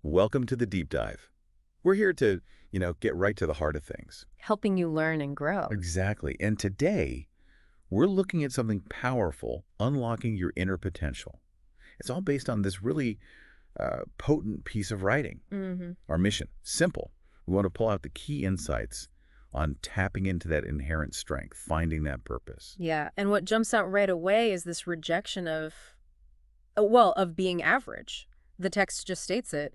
Welcome to the deep dive. We're here to, get right to the heart of things. Helping you learn and grow. Exactly. And today, we're looking at something powerful, unlocking your inner potential. It's all based on this really potent piece of writing. Our mission, simple. We want to pull out the key insights on tapping into that inherent strength, finding that purpose. Yeah, and what jumps out right away is this rejection of being average. The text just states it.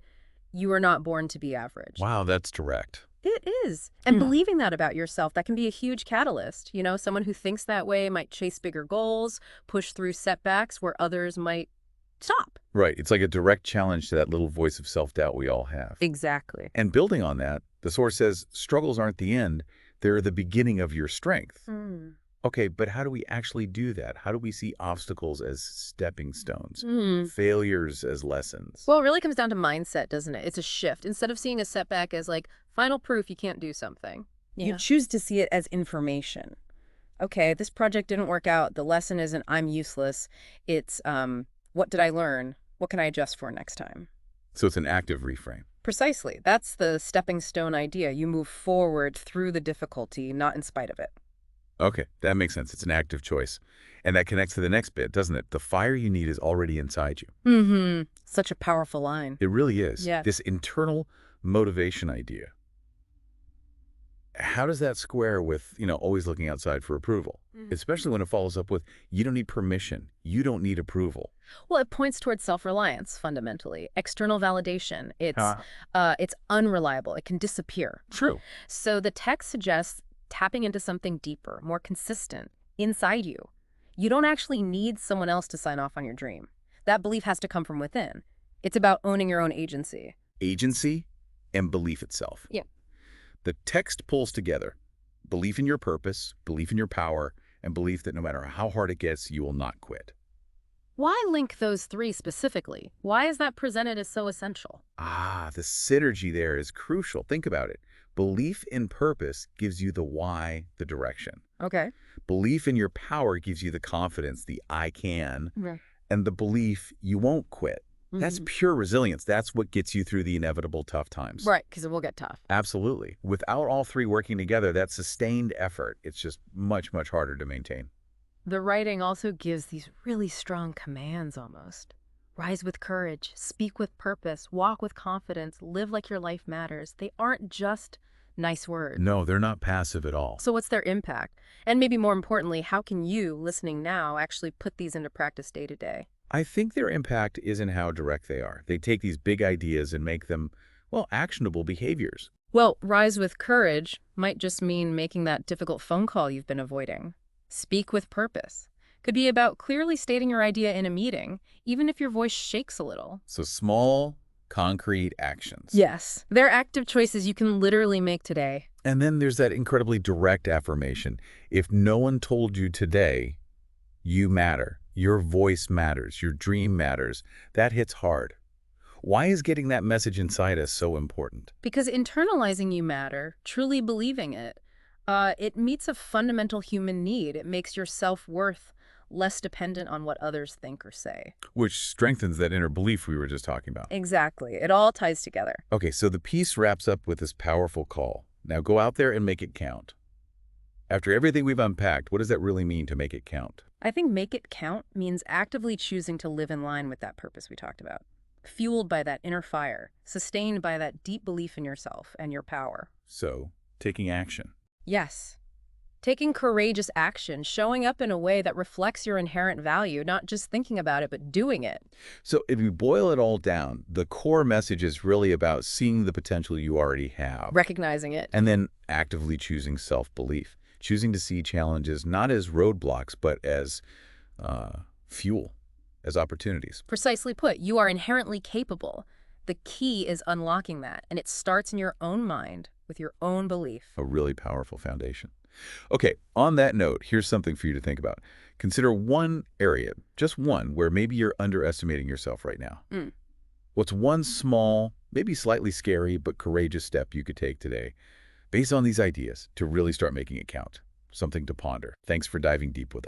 You are not born to be average. Wow, that's direct. It is. And Yeah. believing that about yourself, that can be a huge catalyst. Someone who thinks that way might chase bigger goals, push through setbacks where others might stop. Right. It's like a direct challenge to that little voice of self-doubt we all have. Exactly. And building on that, the source says struggles aren't the end, they're the beginning of your strength. Okay, but how do we actually do that? How do we see obstacles as stepping stones, failures as lessons? Well, it really comes down to mindset, doesn't it? It's a shift. Instead of seeing a setback as like final proof you can't do something. You choose to see it as information. Okay, this project didn't work out. The lesson isn't I'm useless. It's what did I learn? What can I adjust for next time? So it's an active reframe. Precisely. That's the stepping stone idea. You move forward through the difficulty, not in spite of it. Okay, that makes sense. It's an active choice. And that connects to the next bit, doesn't it? The fire you need is already inside you. Such a powerful line. It really is. Yeah. This internal motivation idea. How does that square with, always looking outside for approval? Especially when it follows up with, you don't need permission. You don't need approval. Well, it points towards self-reliance, fundamentally. External validation. It's unreliable. It can disappear. True. So the text suggests tapping into something deeper, more consistent, inside you. You don't actually need someone else to sign off on your dream. That belief has to come from within. It's about owning your own agency. Agency and belief itself. Yeah. The text pulls together belief in your purpose, belief in your power, and belief that no matter how hard it gets, you will not quit. Why link those three specifically? Why is that presented as so essential? The synergy there is crucial. Think about it. Belief in purpose gives you the why, the direction. Okay. Belief in your power gives you the confidence, the I can, Right. and the belief you won't quit. That's pure resilience. That's what gets you through the inevitable tough times. Right, because it will get tough. Absolutely. Without all three working together, that sustained effort, it's just much, much harder to maintain. The writing also gives these really strong commands almost. Rise with courage, speak with purpose, walk with confidence, live like your life matters. They aren't just nice words. No, they're not passive at all. So what's their impact? And maybe more importantly, how can you, listening now, actually put these into practice day to day? I think their impact is in how direct they are. They take these big ideas and make them, actionable behaviors. Well, rise with courage might just mean making that difficult phone call you've been avoiding. Speak with purpose. Could be about clearly stating your idea in a meeting, even if your voice shakes a little. So small, concrete actions. Yes, they're active choices you can literally make today. And then there's that incredibly direct affirmation. If no one told you today, you matter. Your voice matters. Your dream matters. That hits hard. Why is getting that message inside us so important? Because internalizing you matter, truly believing it, it meets a fundamental human need. It makes your self-worth less dependent on what others think or say. Which strengthens that inner belief we were just talking about. Exactly. It all ties together. Okay, so the piece wraps up with this powerful call. Now go out there and make it count. After everything we've unpacked, what does that really mean to make it count? I think make it count means actively choosing to live in line with that purpose we talked about. Fueled by that inner fire, sustained by that deep belief in yourself and your power. So, taking action. Yes. Taking courageous action, showing up in a way that reflects your inherent value, not just thinking about it, but doing it. So if we boil it all down, the core message is really about seeing the potential you already have. Recognizing it. And then actively choosing self-belief. Choosing to see challenges not as roadblocks, but as fuel, as opportunities. Precisely put, you are inherently capable. The key is unlocking that, and it starts in your own mind with your own belief. A really powerful foundation. Okay, on that note, here's something for you to think about. Consider one area, just one, where maybe you're underestimating yourself right now. What's one small, maybe slightly scary, but courageous step you could take today based on these ideas to really start making it count? Something to ponder. Thanks for diving deep with us.